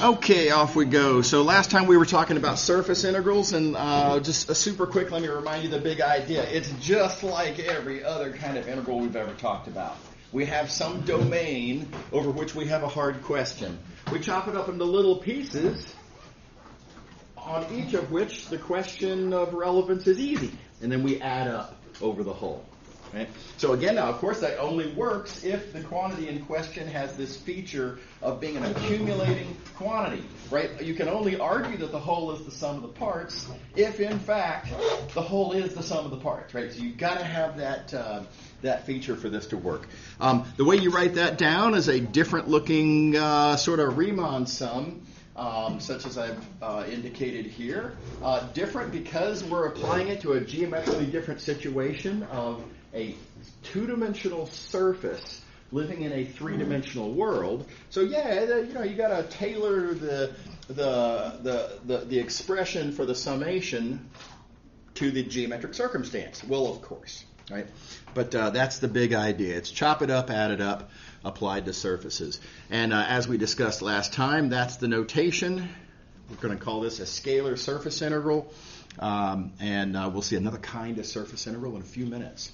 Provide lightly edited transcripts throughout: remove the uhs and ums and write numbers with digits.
Okay, off we go. So last time we were talking about surface integrals, and just super quick, let me remind you the big idea. It's just like every other kind of integral we've ever talked about. We have some domain over which we have a hard question. We chop it up into little pieces, on each of which the question of relevance is easy. And then we add up over the whole. Right? So again, now, of course, that only works if the quantity in question has this feature of being an accumulating quantity. Right? You can only argue that the whole is the sum of the parts if, in fact, the whole is the sum of the parts. Right? So you've got to have that feature for this to work. The way you write that down is a different-looking sort of Riemann sum. Such as I've indicated here. Different because we're applying it to a geometrically different situation of a two-dimensional surface living in a three-dimensional world. So yeah, you got to tailor the expression for the summation to the geometric circumstance. Well, of course, right? But that's the big idea. It's chop it up, add it up, applied to surfaces. And as we discussed last time, that's the notation. We're going to call this a scalar surface integral. And we'll see another kind of surface integral in a few minutes.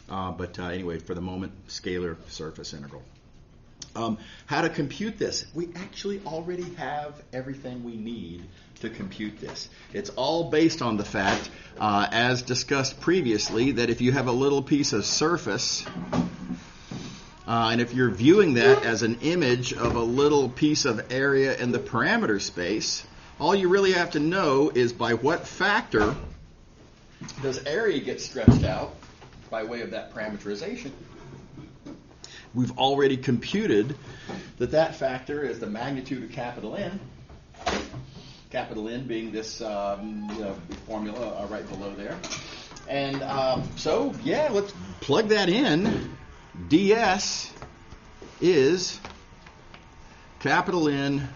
But anyway, for the moment, scalar surface integral. How to compute this? We actually already have everything we need to compute this. It's all based on the fact, as discussed previously, that if you have a little piece of surface, and if you're viewing that as an image of a little piece of area in the parameter space, all you really have to know is by what factor does area get stretched out by way of that parameterization. We've already computed that factor is the magnitude of capital N. Capital N being this formula right below there. And so, yeah, let's plug that in. ds is capital N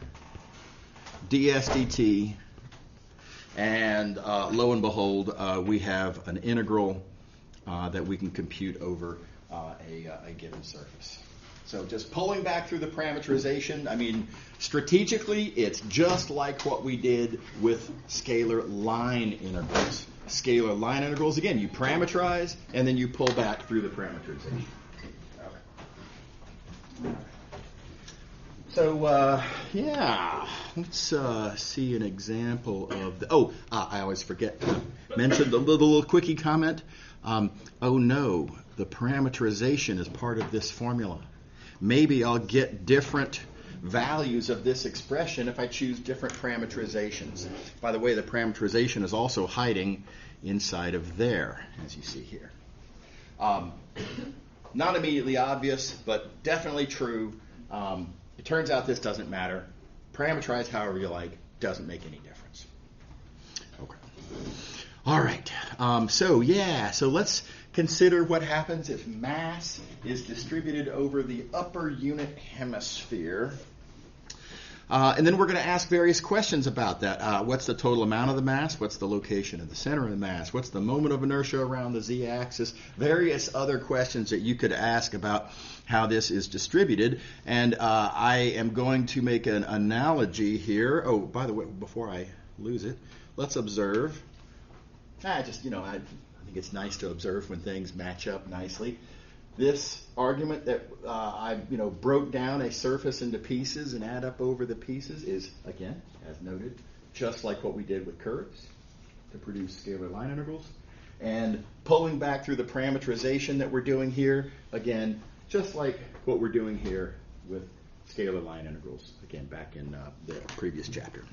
ds dt. And lo and behold, we have an integral that we can compute over a given surface. So just pulling back through the parameterization, I mean, strategically, it's just like what we did with scalar line integrals. Scalar line integrals, again, you parameterize, and then you pull back through the parameterization. Okay. So, let's see an example of the... I always forget to mention the little quickie comment. Oh no, the parameterization is part of this formula. Maybe I'll get different values of this expression if I choose different parameterizations. By the way, the parameterization is also hiding inside of there, as you see here. Not immediately obvious, but definitely true. It turns out this doesn't matter. Parameterize however you like, doesn't make any difference. Okay. All right. So let's consider what happens if mass is distributed over the upper unit hemisphere. And then we're going to ask various questions about that. What's the total amount of the mass? What's the location of the center of the mass? What's the moment of inertia around the z-axis? Various other questions that you could ask about how this is distributed. And I am going to make an analogy here. Oh, by the way, before I lose it, let's observe. I think it's nice to observe when things match up nicely. This argument that I broke down a surface into pieces and add up over the pieces is, again, as noted, just like what we did with curves to produce scalar line integrals. And pulling back through the parameterization that we're doing here, again, just like what we're doing here with scalar line integrals, again, back in the previous chapter.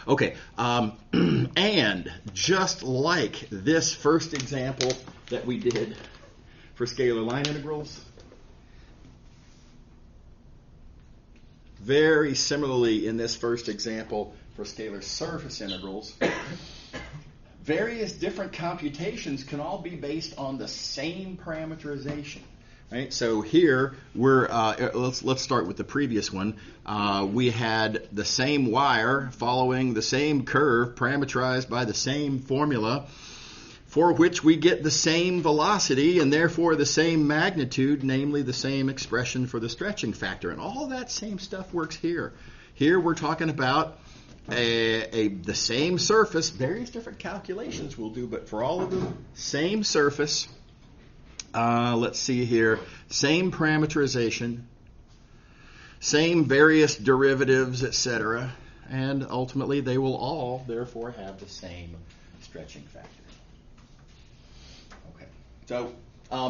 Okay, and just like this first example that we did for scalar line integrals, very similarly in this first example for scalar surface integrals, various different computations can all be based on the same parameterization. Right? So here we're let's start with the previous one. We had the same wire following the same curve, parameterized by the same formula for which we get the same velocity and therefore the same magnitude, namely the same expression for the stretching factor. And all that same stuff works here. Here we're talking about the same surface, various different calculations we'll do, but for all of them, same surface. Let's see here, same parameterization, same various derivatives, etc. And ultimately they will all therefore have the same stretching factor. Okay, so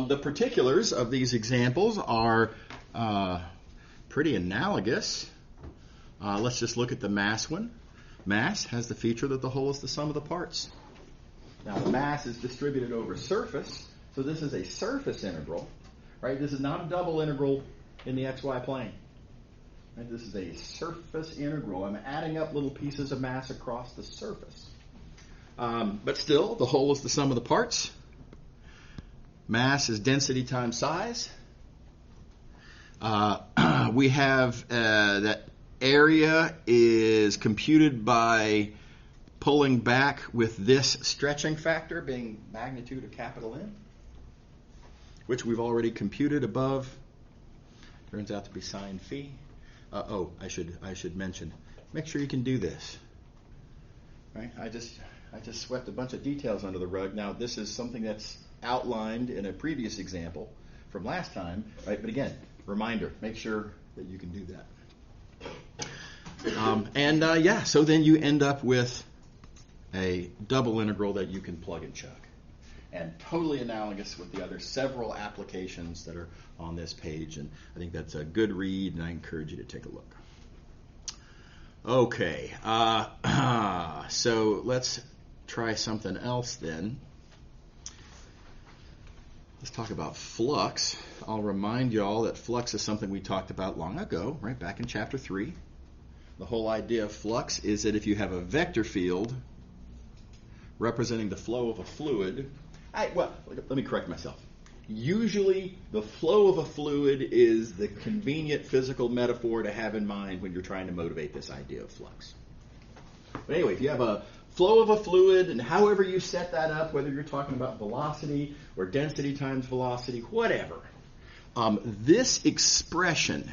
the particulars of these examples are pretty analogous. Let's just look at the mass one. Mass has the feature that the whole is the sum of the parts. Now the mass is distributed over surface, so this is a surface integral, right? This is not a double integral in the xy plane. Right? This is a surface integral. I'm adding up little pieces of mass across the surface. But still, the whole is the sum of the parts. Mass is density times size. We have that area is computed by pulling back with this stretching factor being magnitude of capital N, which we've already computed above. Turns out to be sine phi. I should mention, make sure you can do this. Right? I just swept a bunch of details under the rug. Now this is something that's outlined in a previous example from last time, right? But again, reminder, make sure that you can do that. So then you end up with a double integral that you can plug and chug. And totally analogous with the other several applications that are on this page. And I think that's a good read, and I encourage you to take a look. Okay, so let's try something else then. Let's talk about flux. I'll remind you all that flux is something we talked about long ago, right back in Chapter 3. The whole idea of flux is that if you have a vector field representing the flow of a fluid, let me correct myself. Usually the flow of a fluid is the convenient physical metaphor to have in mind when you're trying to motivate this idea of flux. But anyway, if you have a flow of a fluid, and however you set that up, whether you're talking about velocity or density times velocity, whatever, this expression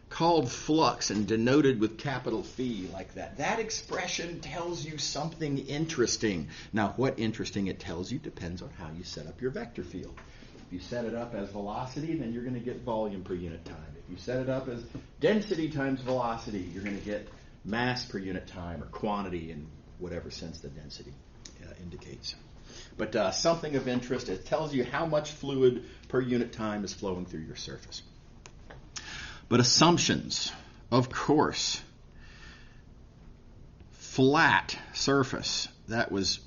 called flux and denoted with capital phi like that expression tells you something interesting. Now, what interesting it tells you depends on how you set up your vector field. If you set it up as velocity, then you're going to get volume per unit time. If you set it up as density times velocity, you're going to get mass per unit time, or quantity in whatever sense the density indicates. But something of interest, it tells you how much fluid per unit time is flowing through your surface. But assumptions, of course, flat surface, that was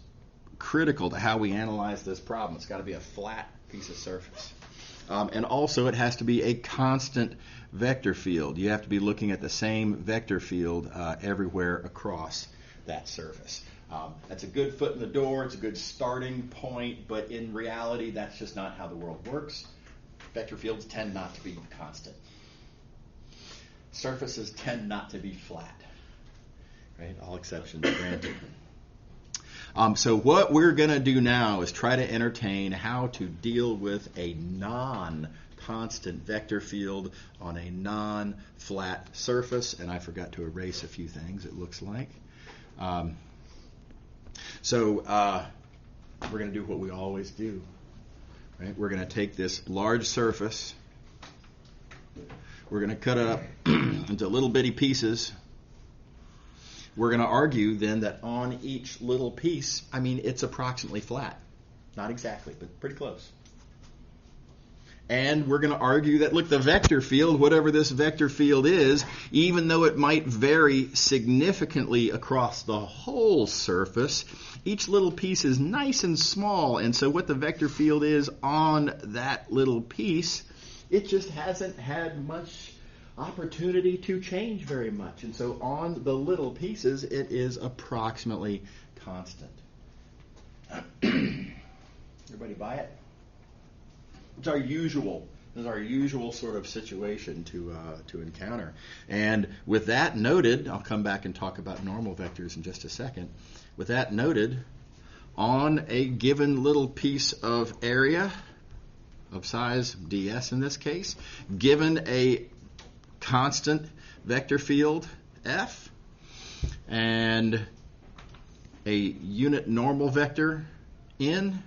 critical to how we analyze this problem. It's got to be a flat piece of surface. And also it has to be a constant vector field. You have to be looking at the same vector field everywhere across that surface. That's a good foot in the door. It's a good starting point, but in reality, that's just not how the world works. Vector fields tend not to be constant. Surfaces tend not to be flat. Right? All exceptions granted. So what we're going to do now is try to entertain how to deal with a non-constant vector field on a non-flat surface. And I forgot to erase a few things, it looks like. So we're going to do what we always do. Right? We're going to take this large surface. We're going to cut it up into little bitty pieces. We're going to argue then that on each little piece, it's approximately flat. Not exactly, but pretty close. And we're going to argue that, look, the vector field, whatever this vector field is, even though it might vary significantly across the whole surface, each little piece is nice and small. And so what the vector field is on that little piece, it just hasn't had much opportunity to change very much. And so on the little pieces, it is approximately constant. Everybody buy it? It's our usual. This is our usual sort of situation to encounter. And with that noted, I'll come back and talk about normal vectors in just a second. With that noted, on a given little piece of area of size ds in this case, given a constant vector field f and a unit normal vector n,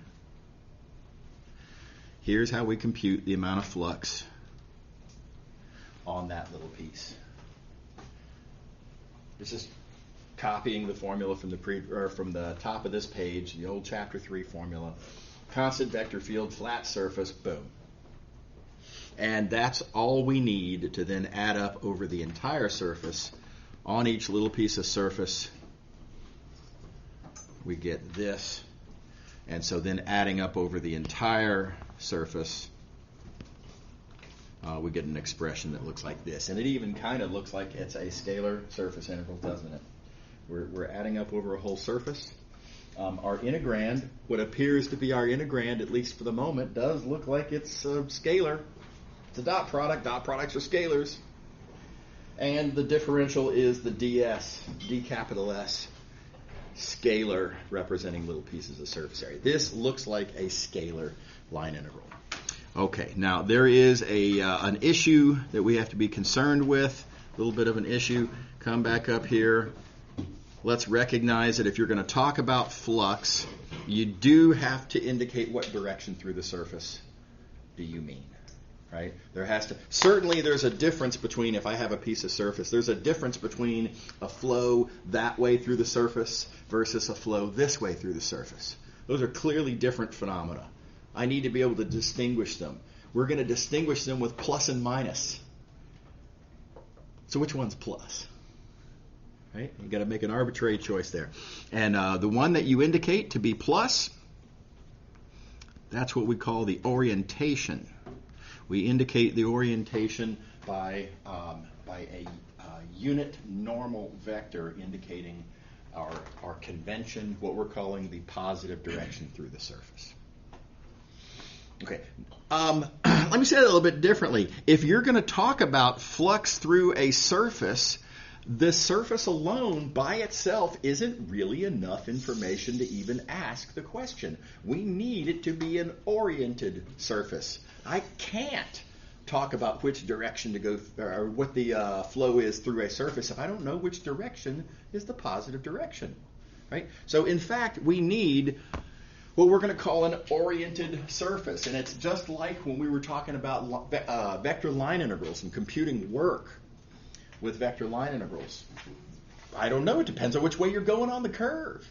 here's how we compute the amount of flux on that little piece. This is copying the formula from the top of this page, the old chapter 3 formula. Constant vector field, flat surface, boom. And that's all we need to then add up over the entire surface. On each little piece of surface, we get this. And so then adding up over the entire surface, we get an expression that looks like this. And it even kind of looks like it's a scalar surface integral, doesn't it? We're adding up over a whole surface. Our integrand, what appears to be our integrand, at least for the moment, does look like it's scalar. It's a dot product. Dot products are scalars. And the differential is the ds, d capital S, scalar, representing little pieces of surface area. This looks like a scalar line integral. Okay, now there is an issue that we have to be concerned with, a little bit of an issue. Come back up here. Let's recognize that if you're going to talk about flux, you do have to indicate what direction through the surface do you mean, right? Certainly there's a difference between, if I have a piece of surface, there's a difference between a flow that way through the surface versus a flow this way through the surface. Those are clearly different phenomena. I need to be able to distinguish them. We're going to distinguish them with plus and minus. So which one's plus? Right? You've got to make an arbitrary choice there. And the one that you indicate to be plus, that's what we call the orientation. We indicate the orientation by a unit normal vector indicating our convention, what we're calling the positive direction through the surface. Okay. Let me say that a little bit differently. If you're going to talk about flux through a surface, the surface alone by itself isn't really enough information to even ask the question. We need it to be an oriented surface. I can't talk about which direction to go, or what the flow is through a surface if I don't know which direction is the positive direction. Right? So in fact, we need what we're going to call an oriented surface. And it's just like when we were talking about vector line integrals and computing work with vector line integrals. I don't know. It depends on which way you're going on the curve.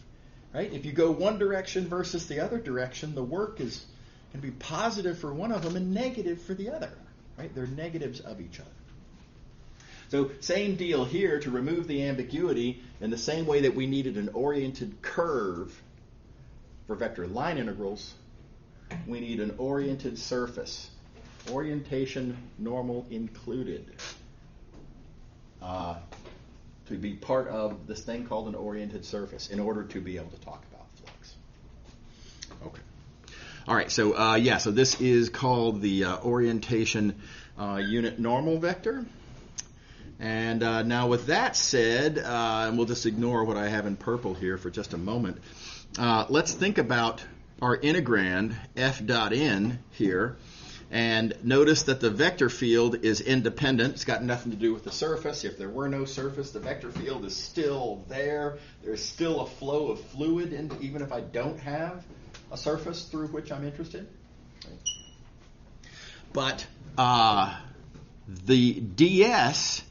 Right? If you go one direction versus the other direction, the work is going to be positive for one of them and negative for the other. Right? They're negatives of each other. So same deal here, to remove the ambiguity, in the same way that we needed an oriented curve for vector line integrals, we need an oriented surface. Orientation normal included. To be part of this thing called an oriented surface in order to be able to talk about flux. Okay. All right, so this is called the orientation unit normal vector. And now with that said, and we'll just ignore what I have in purple here for just a moment, let's think about our integrand f dot n here. And notice that the vector field is independent. It's got nothing to do with the surface. If there were no surface, the vector field is still there. There's still a flow of fluid, even if I don't have a surface through which I'm interested. But the ds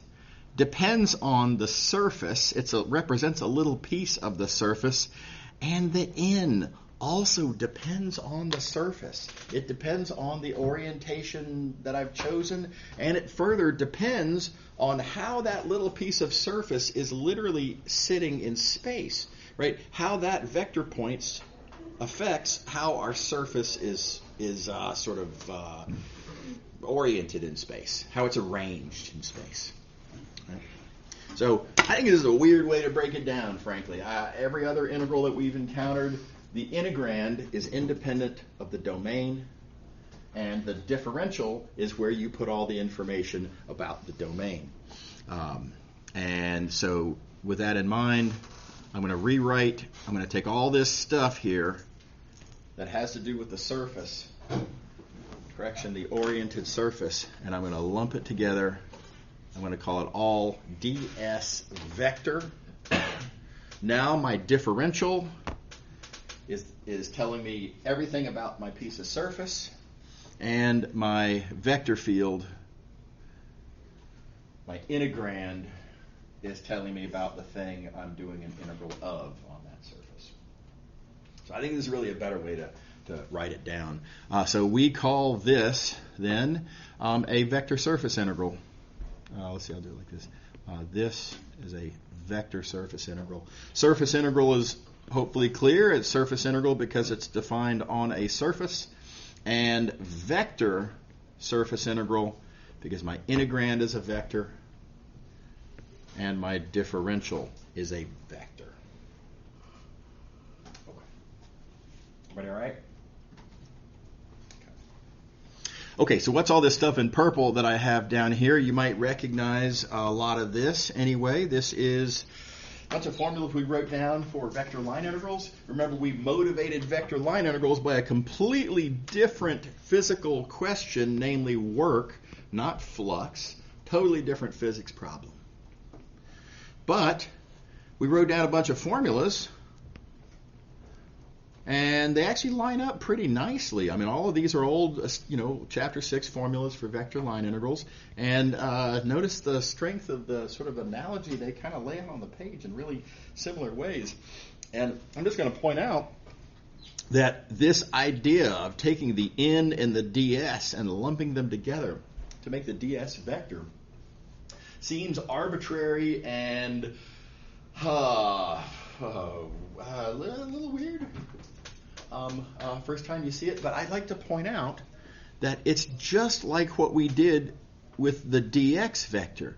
depends on the surface. It represents a little piece of the surface. And the n also depends on the surface. It depends on the orientation that I've chosen, and it further depends on how that little piece of surface is literally sitting in space, right? How that vector points affects how our surface is sort of oriented in space, how it's arranged in space. Right? So I think this is a weird way to break it down, frankly. Every other integral that we've encountered, the integrand is independent of the domain, and the differential is where you put all the information about the domain. And so with that in mind, I'm going to rewrite, I'm going to take all this stuff here that has to do with the surface, correction, the oriented surface, and I'm going to lump it together. I'm going to call it all ds vector. Now my differential is telling me everything about my piece of surface, and my vector field, my integrand, is telling me about the thing I'm doing an integral of on that surface. So I think this is really a better way to write it down. So we call this then a vector surface integral. Let's see, I'll do it like this. This is a vector surface integral. Surface integral is hopefully clear. It's surface integral because it's defined on a surface. And vector surface integral because my integrand is a vector and my differential is a vector. Okay. Everybody all right? Okay, so what's all this stuff in purple that I have down here? You might recognize a lot of this anyway. This is a bunch of formulas we wrote down for vector line integrals. Remember, we motivated vector line integrals by a completely different physical question, namely work, not flux. Totally different physics problem. But we wrote down a bunch of formulas, and they actually line up pretty nicely. I mean, all of these are old, Chapter 6 formulas for vector line integrals. And notice the strength of the sort of analogy they kind of lay out on the page in really similar ways. And I'm just going to point out that this idea of taking the n and the ds and lumping them together to make the ds vector seems arbitrary and a little weird first time you see it, but I'd like to point out that it's just like what we did with the dx vector.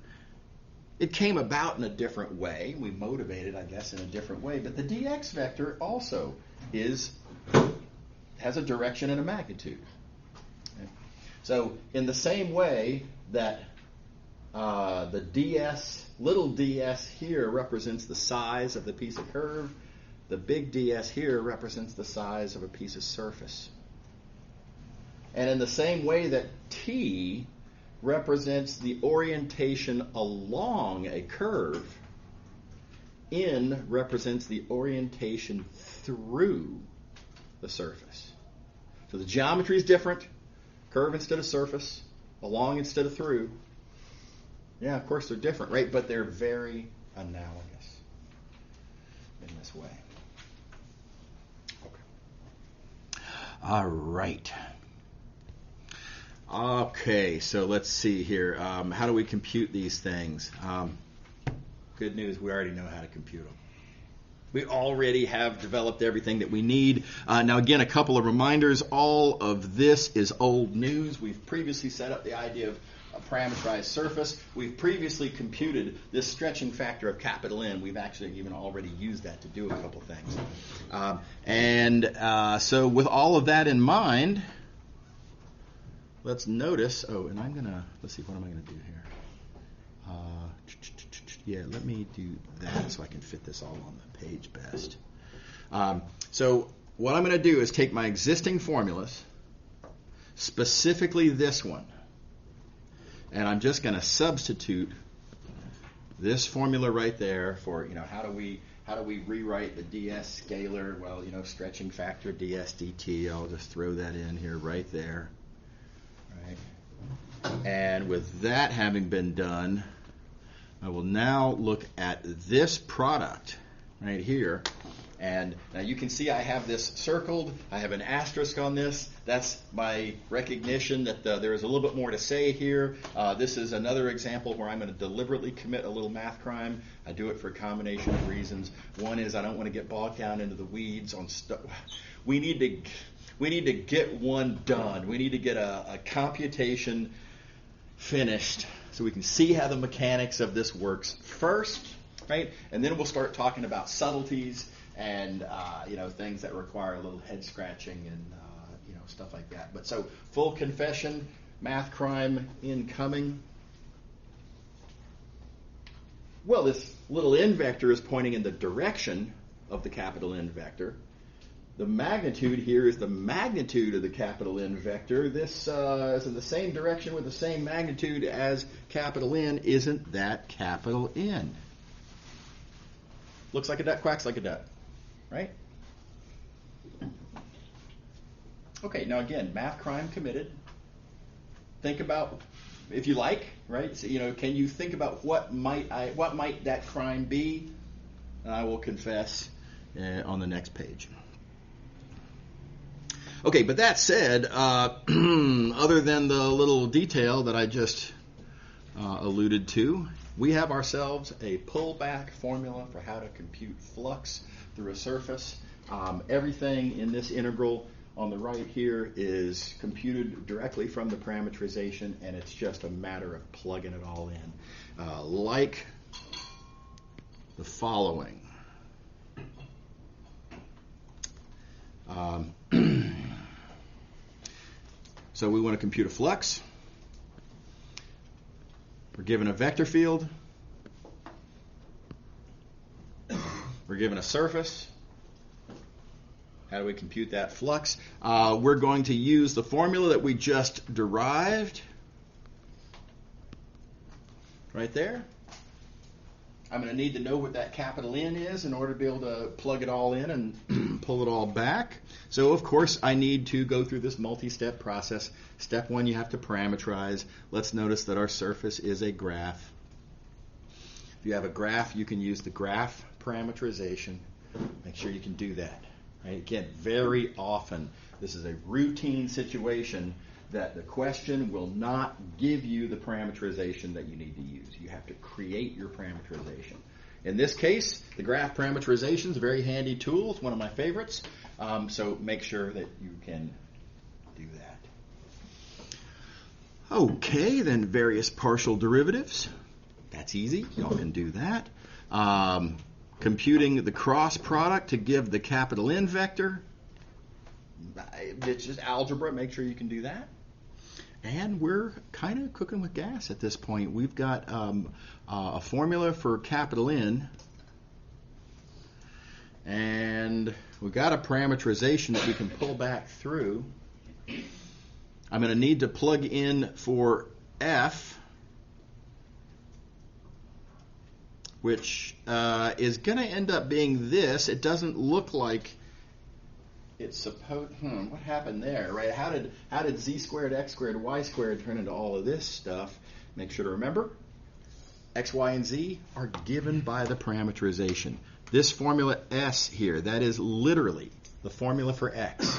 It came about in a different way. We motivated, I guess, in a different way, but the dx vector also has a direction and a magnitude. Okay? So in the same way that the ds, little ds here represents the size of the piece of curve, the big ds here represents the size of a piece of surface. And in the same way that t represents the orientation along a curve, n represents the orientation through the surface. So the geometry is different, curve instead of surface, along instead of through. Yeah, of course they're different, right? But they're very analogous in this way. Okay. All right. Okay, so let's see here. How do we compute these things? Good news, we already know how to compute them. We already have developed everything that we need. Now, again, a couple of reminders. All of this is old news. We've previously set up the idea of a parameterized surface. We've previously computed this stretching factor of capital N. We've actually even already used that to do a couple things. So with all of that in mind, let's notice, and I'm going to, let's see, what am I going to do here? Let me do that so I can fit this all on the page best. So what I'm going to do is take my existing formulas, specifically this one, and I'm just going to substitute this formula right there for, how do we rewrite the ds scalar? Well, stretching factor ds dt. I'll just throw that in here right there. Right. And with that having been done, I will now look at this product right here. And now you can see I have this circled. I have an asterisk on this. That's my recognition that there is a little bit more to say here. This is another example where I'm going to deliberately commit a little math crime. I do it for a combination of reasons. One is I don't want to get bogged down into the weeds on stuff. We need to get one done. We need to get a computation finished so we can see how the mechanics of this works first, right? And then we'll start talking about subtleties and things that require a little head scratching and stuff like that. But so full confession, math crime incoming. Well, this little n vector is pointing in the direction of the capital N vector. The magnitude here is the magnitude of the capital N vector. This is in the same direction with the same magnitude as capital N. Isn't that capital N? Looks like a duck, quacks like a duck, right? Okay, now again, math crime committed. Think about, if you like, right? So, can you think about what might that crime be? I will confess on the next page. Okay, but that said, other than the little detail that I just alluded to, we have ourselves a pullback formula for how to compute flux through a surface. Everything in this integral on the right here is computed directly from the parametrization, and it's just a matter of plugging it all in, like the following. So we want to compute a flux. We're given a vector field. We're given a surface. How do we compute that flux? We're going to use the formula that we just derived right there. I'm going to need to know what that capital N is in order to be able to plug it all in and pull it all back. So, of course, I need to go through this multi-step process. Step one, you have to parameterize. Let's notice that our surface is a graph. If you have a graph, you can use the graph parameterization. Make sure you can do that. Right? Again, very often, this is a routine situation that the question will not give you the parameterization that you need to use. You have to create your parameterization. In this case, the graph parameterization is a very handy tool. It's one of my favorites. So make sure that you can do that. Okay, then various partial derivatives. That's easy. Y'all can do that. Computing the cross product to give the capital N vector. It's just algebra. Make sure you can do that. And we're kind of cooking with gas at this point. We've got a formula for capital N. And we've got a parameterization that we can pull back through. I'm going to need to plug in for F, which is going to end up being this. It doesn't look like it's supposed. What happened there, right? How did z squared, x squared, y squared turn into all of this stuff? Make sure to remember, x, y, and z are given by the parameterization. This formula S here, that is literally the formula for x.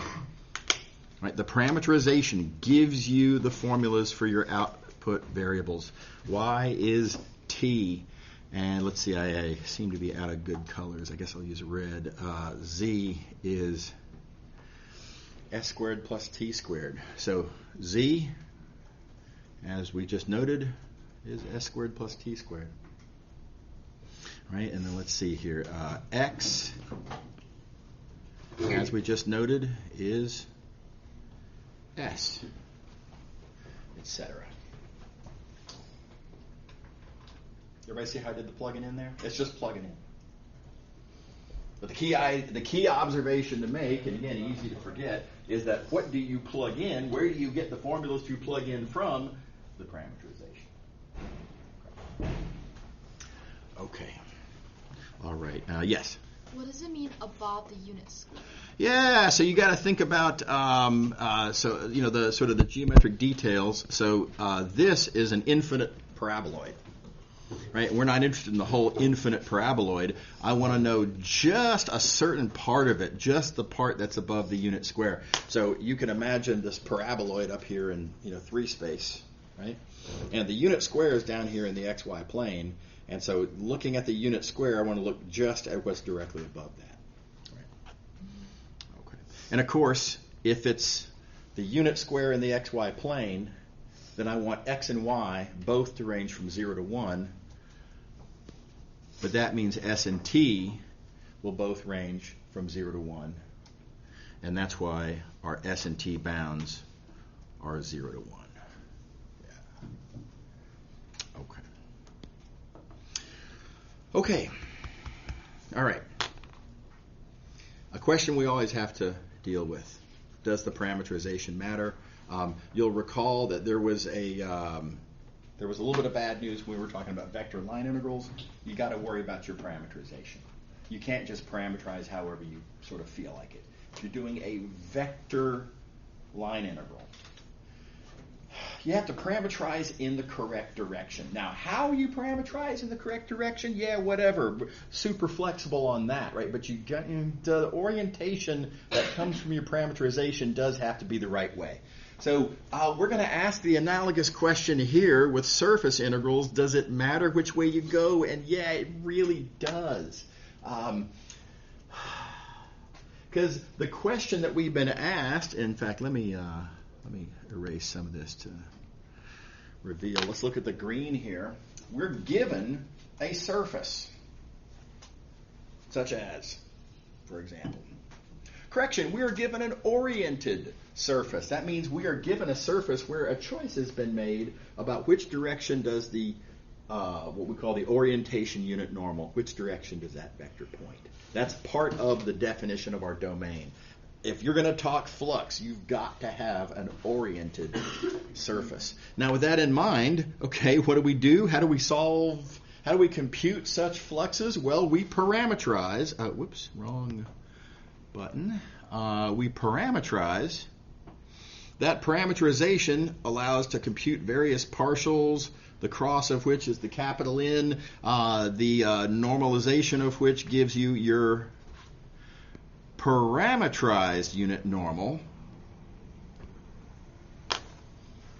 Right? The parameterization gives you the formulas for your output variables. Y is t. And let's see, I seem to be out of good colors. I guess I'll use red. Z is s squared plus t squared. So z, as we just noted, is s squared plus t squared. Right? And then let's see here. X, as we just noted, is s, etc. Everybody see how I did the plugging in there? It's just plugging in. But the key observation to make, and again, easy to forget, is that what do you plug in? Where do you get the formulas to plug in from? The parameterization. Okay. All right. Yes? What does it mean above the unit square? Yeah, so you got to think about the sort of the geometric details. So this is an infinite paraboloid. Right? We're not interested in the whole infinite paraboloid. I want to know just a certain part of it, just the part that's above the unit square. So you can imagine this paraboloid up here in 3 space, right? And the unit square is down here in the xy plane. And so looking at the unit square, I want to look just at what's directly above that. Right? Okay. And of course, if it's the unit square in the xy plane, then I want x and y both to range from 0 to 1. But that means s and t will both range from 0 to 1. And that's why our s and t bounds are 0 to 1. Yeah. Okay. Okay. All right. A question we always have to deal with. Does the parameterization matter? You'll recall that there was a little bit of bad news when we were talking about vector and line integrals. You got to worry about your parameterization. You can't just parameterize however you sort of feel like it. If you're doing a vector line integral, you have to parameterize in the correct direction. Now, how you parameterize in the correct direction, yeah, whatever. Super flexible on that, right? But you got the orientation that comes from your parameterization does have to be the right way. So we're going to ask the analogous question here with surface integrals. Does it matter which way you go? And yeah, it really does. Because the question that we've been asked, in fact, let me erase some of this to reveal. Let's look at the green here. We're given a surface, such as, for example. Correction, we are given an oriented surface. That means we are given a surface where a choice has been made about which direction does the, what we call the orientation unit normal, which direction does that vector point. That's part of the definition of our domain. If you're going to talk flux, you've got to have an oriented surface. Now, with that in mind, okay, what do we do? How do we solve, how do we compute such fluxes? Well, we parameterize, whoops, wrong button. We parameterize. That parameterization allows to compute various partials, the cross of which is the capital N, the normalization of which gives you your parameterized unit normal.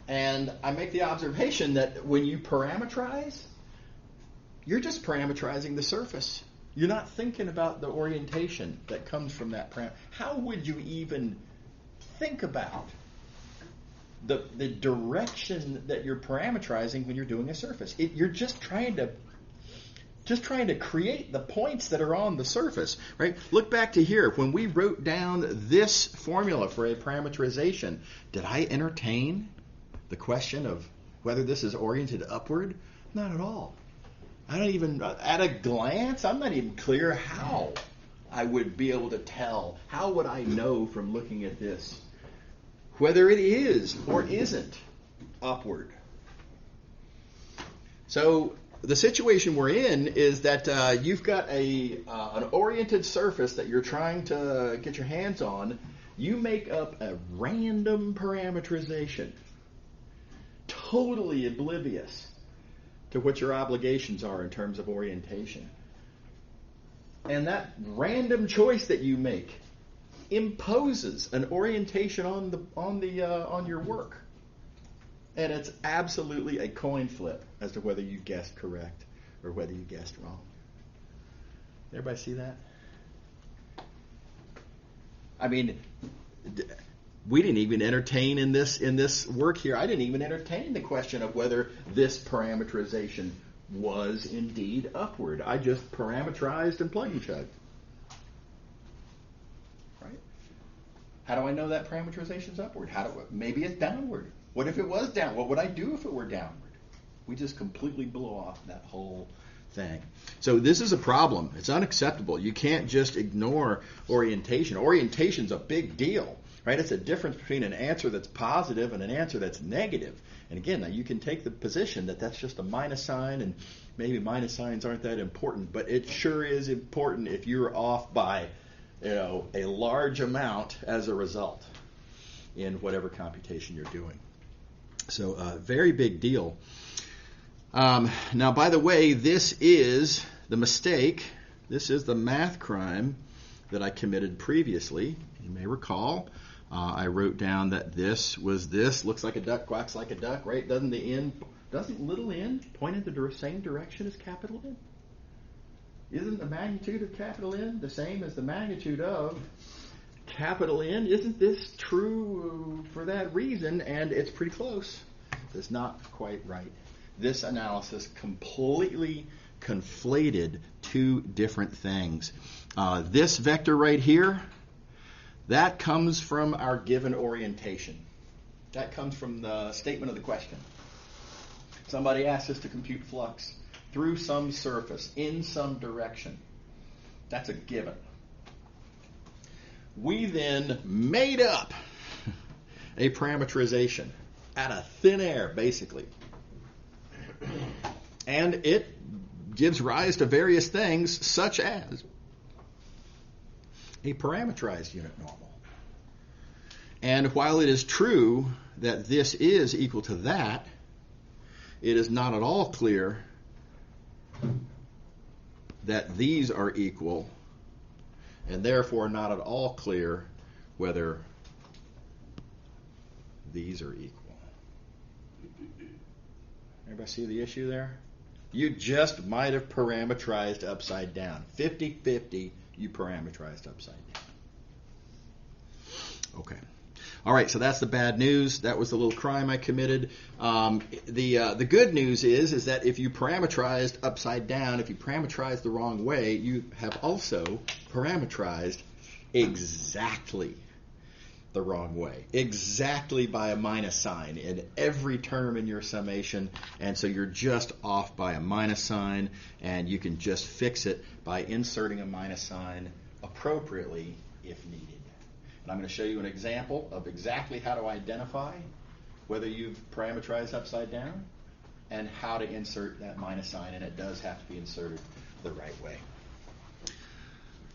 And I make the observation that when you parameterize, you're just parameterizing the surface. You're not thinking about the orientation that comes from that parameter. How would you even think about the direction that you're parameterizing when you're doing a surface? You're just trying to create the points that are on the surface, right? Look back to here. When we wrote down this formula for a parameterization, did I entertain the question of whether this is oriented upward? Not at all. I don't even, at a glance, I'm not even clear how I would be able to tell. How would I know from looking at this whether it is or isn't upward? So the situation we're in is that you've got an oriented surface that you're trying to get your hands on. You make up a random parameterization, totally oblivious to what your obligations are in terms of orientation. And that random choice that you make imposes an orientation on your work. And it's absolutely a coin flip as to whether you guessed correct or whether you guessed wrong. Everybody see that? I mean, we didn't even entertain in this work here, I didn't even entertain the question of whether this parameterization was indeed upward. I just parameterized and plug and chug. Right? How do I know that parameterization is upward? Maybe it's downward. What if it was down? What would I do if it were downward? We just completely blew off that whole thing. So this is a problem. It's unacceptable. You can't just ignore orientation. Orientation's a big deal, right? It's a difference between an answer that's positive and an answer that's negative. And again, now you can take the position that that's just a minus sign, and maybe minus signs aren't that important, but it sure is important if you're off by, a large amount as a result in whatever computation you're doing. So very big deal. Now, by the way, this is the mistake. This is the math crime that I committed previously. You may recall I wrote down that this was this. Looks like a duck, quacks like a duck, right? Doesn't little n point in the same direction as capital N? Isn't the magnitude of capital N the same as the magnitude of capital N? Isn't this true for that reason? And it's pretty close. It's not quite right. This analysis completely conflated two different things. This vector right here, that comes from our given orientation. That comes from the statement of the question. Somebody asked us to compute flux through some surface, in some direction. That's a given. We then made up a parameterization out of thin air, basically. And it gives rise to various things, such as a parameterized unit normal. And while it is true that this is equal to that, it is not at all clear that these are equal, and therefore not at all clear whether these are equal. Everybody see the issue there? You just might have parameterized upside down. 50-50, you parameterized upside down. Okay. All right, so that's the bad news. That was the little crime I committed. The good news is that if you parameterized upside down, if you parameterized the wrong way, you have also parameterized exactly the wrong way, exactly by a minus sign in every term in your summation, and so you're just off by a minus sign, and you can just fix it by inserting a minus sign appropriately if needed. And I'm going to show you an example of exactly how to identify whether you've parameterized upside down and how to insert that minus sign, and it does have to be inserted the right way.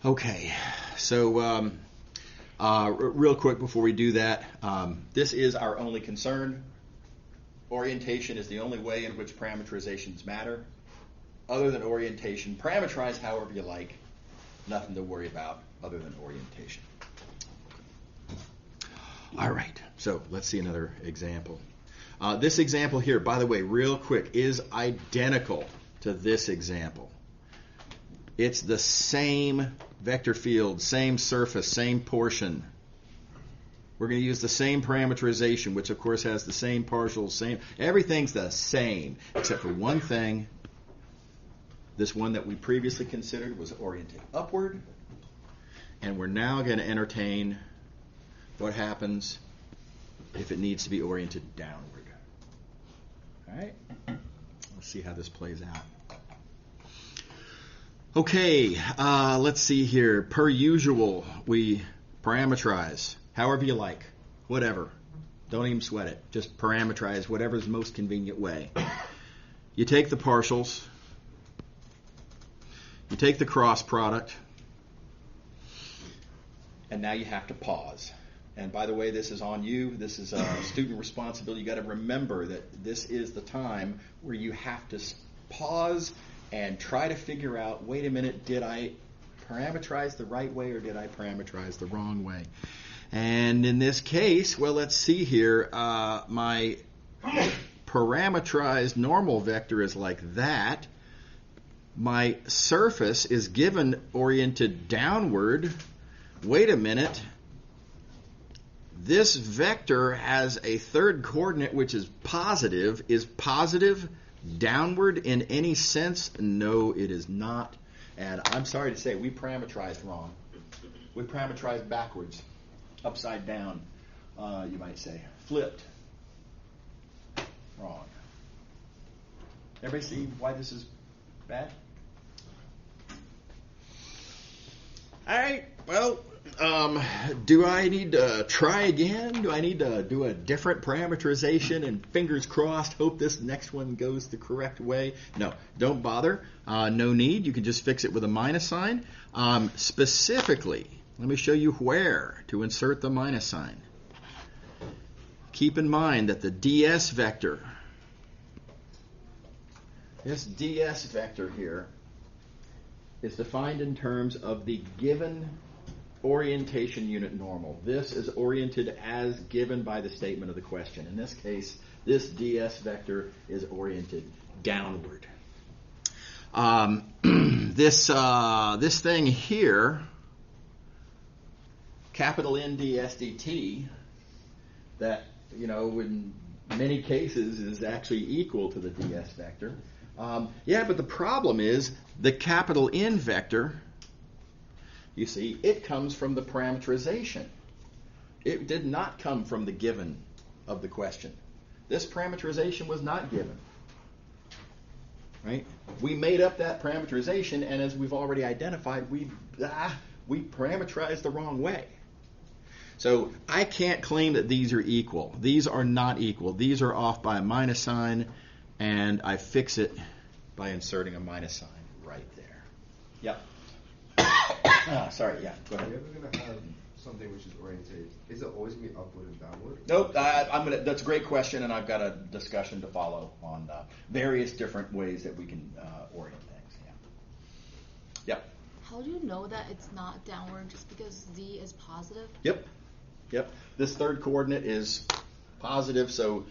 Okay, so real quick before we do that, this is our only concern. Orientation is the only way in which parameterizations matter. Other than orientation, parameterize however you like. Nothing to worry about other than orientation. All right, so let's see another example. This example here, by the way, real quick, is identical to this example. It's the same vector field, same surface, same portion. We're going to use the same parameterization, which of course has the same partials, same. Everything's the same, except for one thing. This one that we previously considered was oriented upward, and we're now going to entertain what happens if it needs to be oriented downward. All right? Let's see how this plays out. Okay, let's see here. Per usual, we parameterize however you like, whatever. Don't even sweat it. Just parameterize whatever's the most convenient way. You take the partials, you take the cross product, and now you have to pause. And by the way, this is on you. This is a student responsibility. You got to remember that this is the time where you have to pause and try to figure out, wait a minute, did I parameterize the right way or did I parameterize the wrong way? And in this case, well, let's see here. My parameterized normal vector is like that. My surface is given oriented downward. Wait a minute. This vector has a third coordinate which is positive. Is positive downward in any sense? No, it is not. And I'm sorry to say, we parameterized wrong. We parameterized backwards, upside down, you might say. Flipped. Wrong. Everybody see why this is bad? All right, well, do I need to try again? Do I need to do a different parameterization and fingers crossed, hope this next one goes the correct way? No, don't bother. No need. You can just fix it with a minus sign. Specifically, let me show you where to insert the minus sign. Keep in mind that the ds vector, this ds vector here, is defined in terms of the given orientation unit normal. This is oriented as given by the statement of the question. In this case, this ds vector is oriented downward. This thing here, capital N ds dt, that, in many cases is actually equal to the ds vector. Yeah, but the problem is the capital N vector, you see, it comes from the parameterization. It did not come from the given of the question. This parameterization was not given. right? We made up that parameterization, and as we've already identified, we parameterized the wrong way. So I can't claim that these are equal. These are not equal. These are off by a minus sign, and I fix it by inserting a minus sign right there. Yep. Sorry, yeah, go ahead. Are you ever going to have something which is oriented? Is it always going to be upward and downward? Nope, that's a great question, and I've got a discussion to follow on various different ways that we can orient things. Yeah. Yep. How do you know that it's not downward just because z is positive? Yep. This third coordinate is positive, so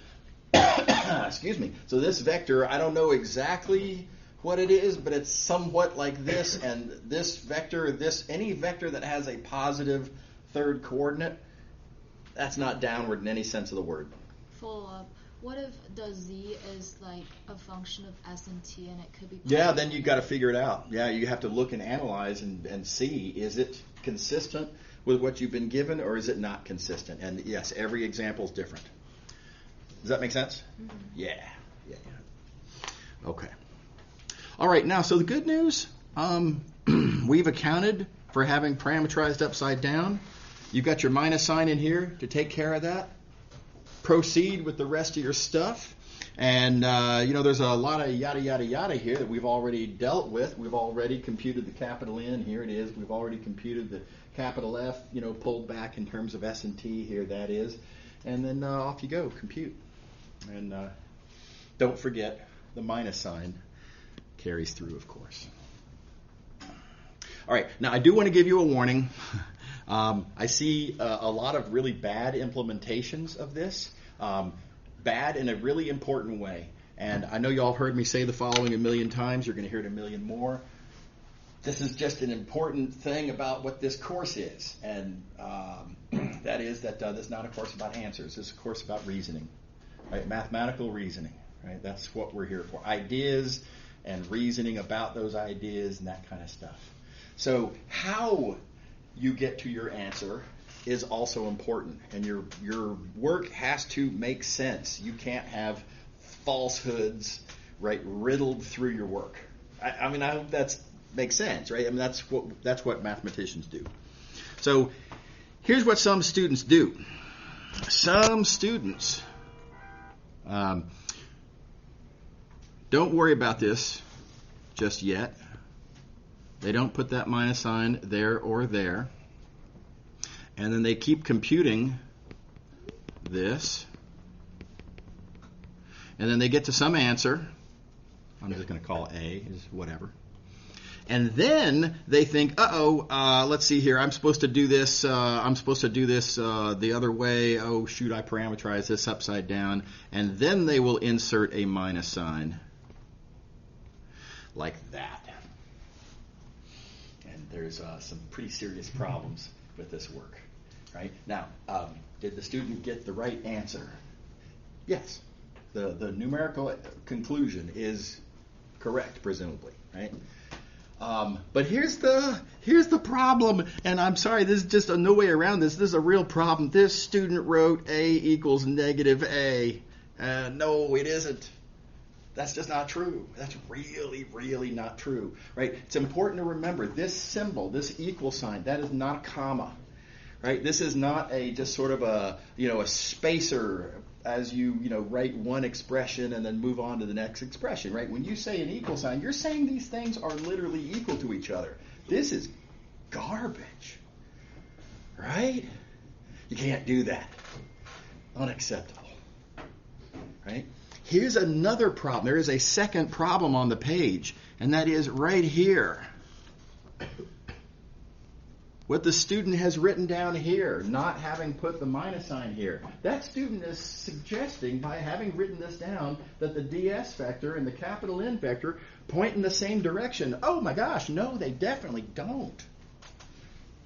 excuse me. So this vector, I don't know exactly what it is, but it's somewhat like this, and this vector, any vector that has a positive third coordinate, that's not downward in any sense of the word. Follow up. What if the z is like a function of s and t, and it could be positive? Yeah, then you've got to figure it out. Yeah, you have to look and analyze and see, is it consistent with what you've been given, or is it not consistent? And yes, every example is different. Does that make sense? Mm-hmm. Yeah. Okay. All right, now, so the good news, we've accounted for having parameterized upside down. You've got your minus sign in here to take care of that. Proceed with the rest of your stuff. And, there's a lot of yada, yada, yada here that we've already dealt with. We've already computed the capital N. Here it is. We've already computed the capital F, pulled back in terms of S and T. Here that is. And then off you go, compute. And don't forget the minus sign carries through, of course. All right, now I do want to give you a warning. I see a lot of really bad implementations of this, bad in a really important way. And I know you all heard me say the following a million times. You're going to hear it a million more. This is just an important thing about what this course is. And that is that this is not a course about answers. This is a course about reasoning, right? Mathematical reasoning, right? That's what we're here for. Ideas and reasoning about those ideas and that kind of stuff. So how you get to your answer is also important, and your work has to make sense. You can't have falsehoods, right, riddled through your work. I hope that makes sense, right? That's what mathematicians do. So here's what some students do. Some students don't worry about this just yet. They don't put that minus sign there or there. And then they keep computing this. And then they get to some answer. I'm just going to call A, is whatever. And then they think, let's see here. I'm supposed to do this. The other way. Oh, shoot, I parameterize this upside down. And then they will insert a minus sign like that. And there's some pretty serious problems with this work. Right? Now, did the student get the right answer? Yes. The numerical conclusion is correct, presumably, right? But here's the problem, and I'm sorry, there's just no way around this. This is a real problem. This student wrote A equals negative A. No, it isn't. That's just not true. That's really, really not true, right? It's important to remember this symbol, this equal sign, that is not a comma, right? This is not just sort of a spacer as you write one expression and then move on to the next expression, right? When you say an equal sign, you're saying these things are literally equal to each other. This is garbage, right? You can't do that. Unacceptable, right? Here's another problem. There is a second problem on the page, and that is right here. What the student has written down here, not having put the minus sign here. That student is suggesting, by having written this down, that the ds vector and the capital N vector point in the same direction. Oh my gosh, no, they definitely don't.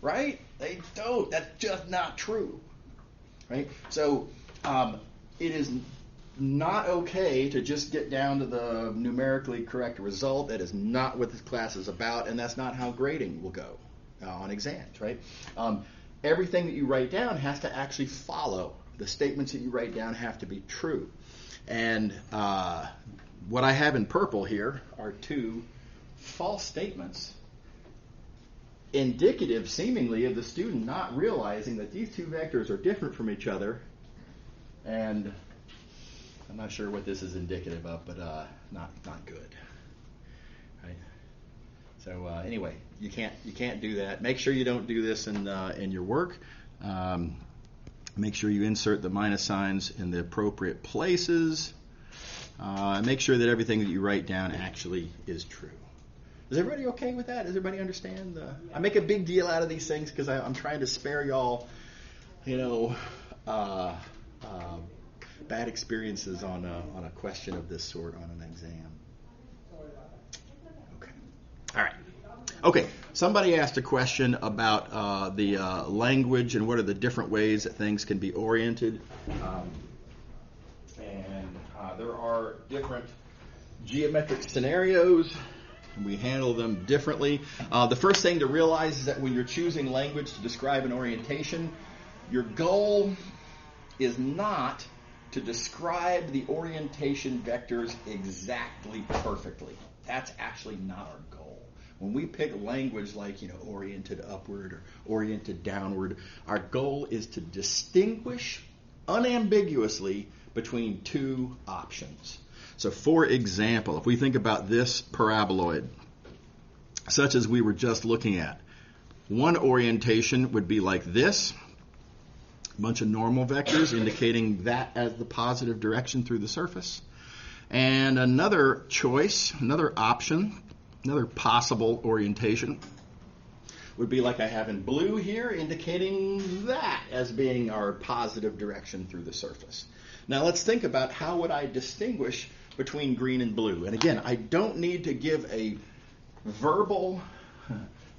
Right? They don't. That's just not true. Right? So it is not okay to just get down to the numerically correct result. That is not what this class is about, and that's not how grading will go on exams, right? Everything that you write down has to actually follow. The statements that you write down have to be true. And what I have in purple here are two false statements, indicative seemingly of the student not realizing that these two vectors are different from each other. And I'm not sure what this is indicative of, but not good. Right? So anyway, you can't do that. Make sure you don't do this in your work. Make sure you insert the minus signs in the appropriate places. Make sure that everything that you write down actually is true. Is everybody okay with that? Does everybody understand? I make a big deal out of these things because I'm trying to spare y'all, bad experiences on a question of this sort on an exam. Okay. All right. Okay. Somebody asked a question about the language and what are the different ways that things can be oriented. There are different geometric scenarios, and we handle them differently. The first thing to realize is that when you're choosing language to describe an orientation, your goal is not to describe the orientation vectors exactly perfectly. That's actually not our goal. When we pick language like, oriented upward or oriented downward, our goal is to distinguish unambiguously between two options. So, for example, if we think about this paraboloid, such as we were just looking at, one orientation would be like this, a bunch of normal vectors indicating that as the positive direction through the surface. And another choice, another option, another possible orientation would be like I have in blue here, indicating that as being our positive direction through the surface. Now let's think about how would I distinguish between green and blue. And again, I don't need to give a verbal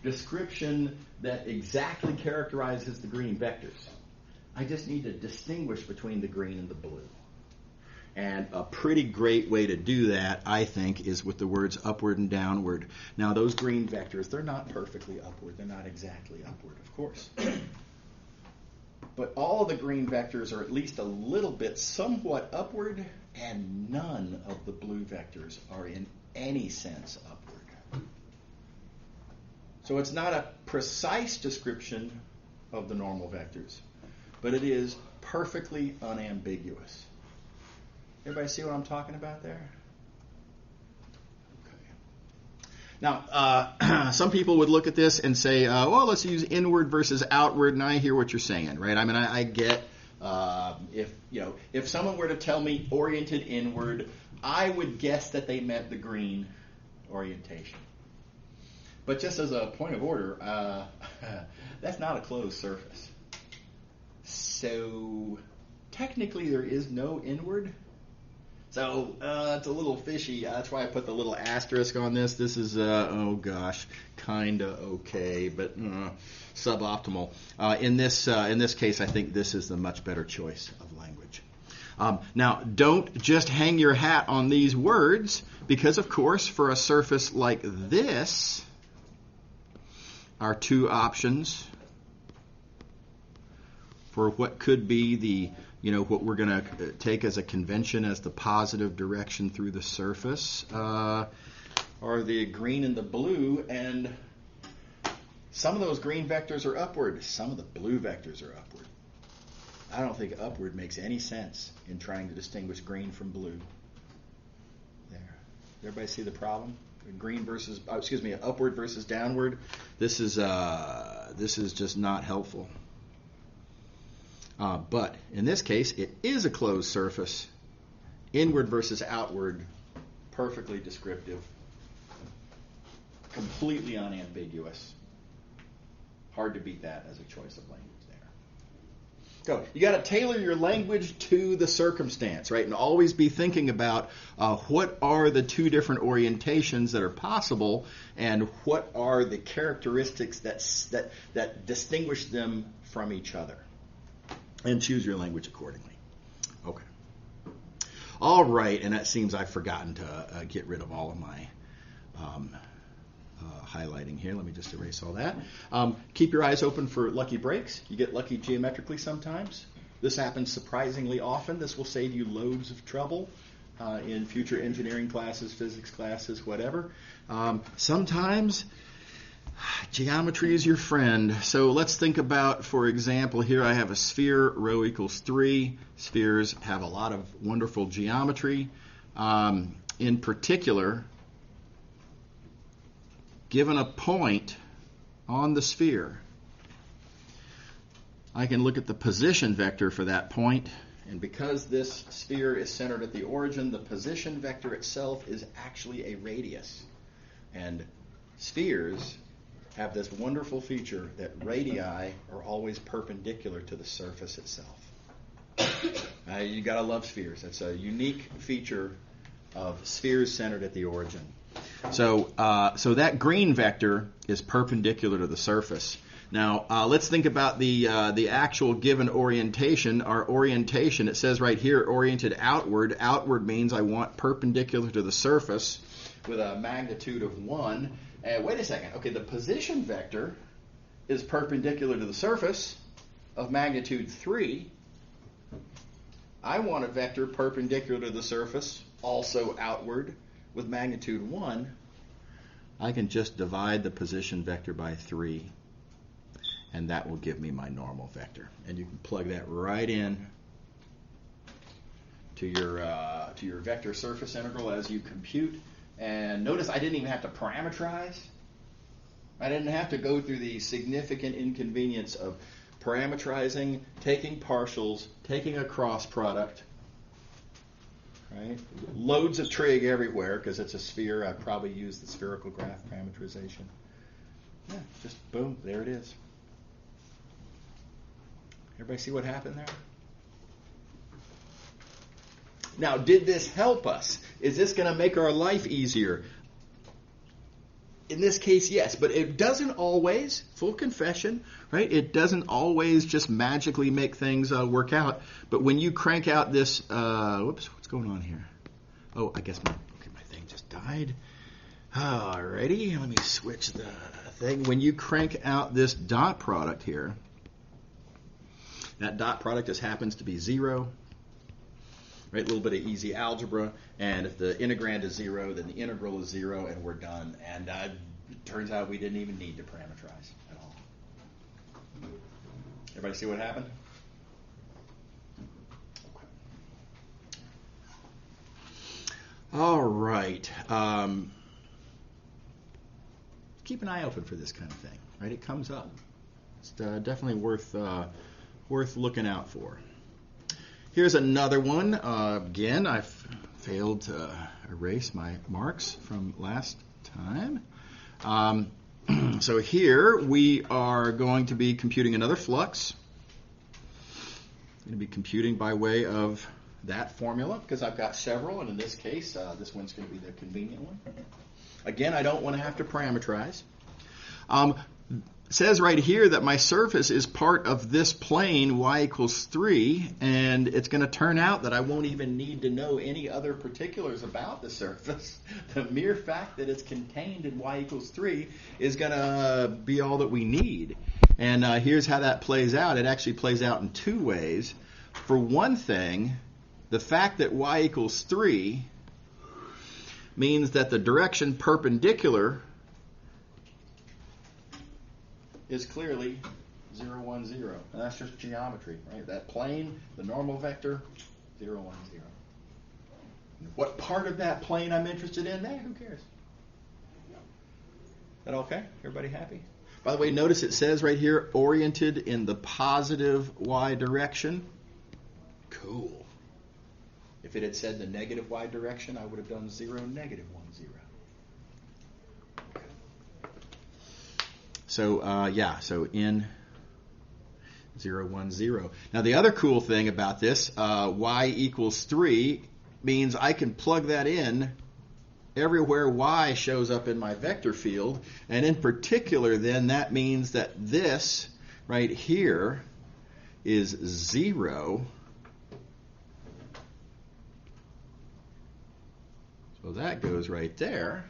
description that exactly characterizes the green vectors. I just need to distinguish between the green and the blue. And a pretty great way to do that, I think, is with the words upward and downward. Now, those green vectors, they're not perfectly upward. They're not exactly upward, of course. But all of the green vectors are at least a little bit somewhat upward, and none of the blue vectors are in any sense upward. So it's not a precise description of the normal vectors, but it is perfectly unambiguous. Everybody see what I'm talking about there? Okay. Now, some people would look at this and say, well, let's use inward versus outward, and I hear what you're saying, right? I mean, I get if someone were to tell me oriented inward, I would guess that they meant the green orientation. But just as a point of order, that's not a closed surface. So technically there is no inward. So it's a little fishy. That's why I put the little asterisk on this. This is, kind of okay, but suboptimal. In this case, I think this is the much better choice of language. Now, don't just hang your hat on these words, because, of course, for a surface like this, our two options for what could be the what we're going to take as a convention as the positive direction through the surface are the green and the blue, and some of those green vectors are upward, some of the blue vectors are upward. I don't think upward makes any sense in trying to distinguish green from blue. There. Everybody see the problem? Upward versus downward. This is just not helpful. But in this case, it is a closed surface. Inward versus outward, perfectly descriptive, completely unambiguous. Hard to beat that as a choice of language there. So you got to tailor your language to the circumstance, right? And always be thinking about what are the two different orientations that are possible, and what are the characteristics that distinguish them from each other. And choose your language accordingly. Okay. All right, and that seems I've forgotten to get rid of all of my highlighting here. Let me just erase all that. Keep your eyes open for lucky breaks. You get lucky geometrically sometimes. This happens surprisingly often. This will save you loads of trouble. in future engineering classes, physics classes, whatever. Sometimes geometry is your friend. So let's think about, for example, here I have a sphere, rho equals 3. Spheres have a lot of wonderful geometry. In particular, given a point on the sphere, I can look at the position vector for that point, and because this sphere is centered at the origin, the position vector itself is actually a radius. And spheres have this wonderful feature that radii are always perpendicular to the surface itself. You gotta love spheres. That's a unique feature of spheres centered at the origin. So that green vector is perpendicular to the surface. Now let's think about the actual given orientation. Our orientation, it says right here, oriented outward. Outward means I want perpendicular to the surface with a magnitude of 1. Wait a second. Okay, the position vector is perpendicular to the surface of magnitude 3. I want a vector perpendicular to the surface, also outward, with magnitude 1. I can just divide the position vector by 3, and that will give me my normal vector. And you can plug that right in to your vector surface integral as you compute. And notice I didn't even have to parameterize. I didn't have to go through the significant inconvenience of parameterizing, taking partials, taking a cross product. Right? Loads of trig everywhere because it's a sphere. I probably use the spherical graph parameterization. Yeah, just boom, there it is. Everybody see what happened there? Now, did this help us? Is this going to make our life easier? In this case, yes, but it doesn't always, full confession, right? It doesn't always just magically make things work out. But when you crank out this, whoops, what's going on here? Oh, I guess my thing just died. Alrighty, let me switch the thing. When you crank out this dot product here, that dot product just happens to be 0. Right, a little bit of easy algebra, and if the integrand is 0, then the integral is 0, and we're done. And it turns out we didn't even need to parameterize at all. Everybody see what happened? Okay. All right. Keep an eye open for this kind of thing. Right, it comes up. It's definitely worth looking out for. Here's another one. Again, I've failed to erase my marks from last time. So here we are going to be computing another flux. I'm going to be computing by way of that formula because I've got several, and in this case, this one's going to be the convenient one. Again, I don't want to have to parameterize. It says right here that my surface is part of this plane, y equals 3, and it's going to turn out that I won't even need to know any other particulars about the surface. The mere fact that it's contained in y equals 3 is going to be all that we need. And here's how that plays out. It actually plays out in 2 ways. For one thing, the fact that y equals 3 means that the direction perpendicular is clearly 0, 1, 0. And that's just geometry, right? That plane, the normal vector, 0, 1, 0. What part of that plane I'm interested in? Who cares? Is that okay? Everybody happy? By the way, notice it says right here, oriented in the positive y direction. Cool. If it had said the negative y direction, I would have done 0, negative 1, 0. So in 0, 1, 0. Now the other cool thing about this, y equals 3, means I can plug that in everywhere y shows up in my vector field. And in particular, then, that means that this right here is 0. So that goes right there.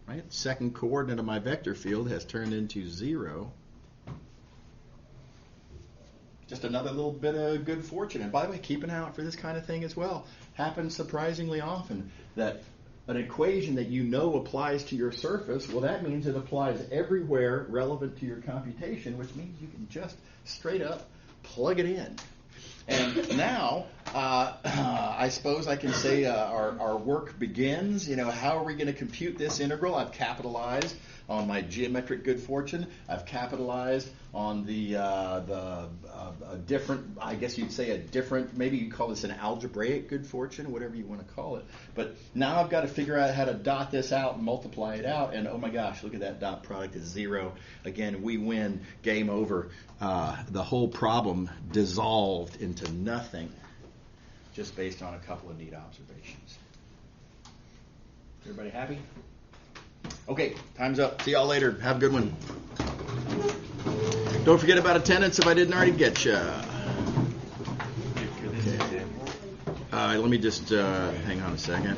Right? Second coordinate of my vector field has turned into 0. just another little bit of good fortune. And by the way, keep an eye out for this kind of thing as well. Happens surprisingly often that an equation that you know applies to your surface, well, that means it applies everywhere relevant to your computation, which means you can just straight up plug it in. And now, I suppose I can say our work begins. How are we going to compute this integral? I've capitalized on my geometric good fortune. I've capitalized on the different, I guess you'd say a different, maybe you'd call this an algebraic good fortune, whatever you want to call it. But now I've got to figure out how to dot this out and multiply it out. And oh my gosh, look at that dot product is 0. Again, we win, game over. The whole problem dissolved into nothing just based on a couple of neat observations. Everybody happy? Okay, time's up. See y'all later. Have a good one. Don't forget about attendance if I didn't already get you. Okay. Let me just hang on a second.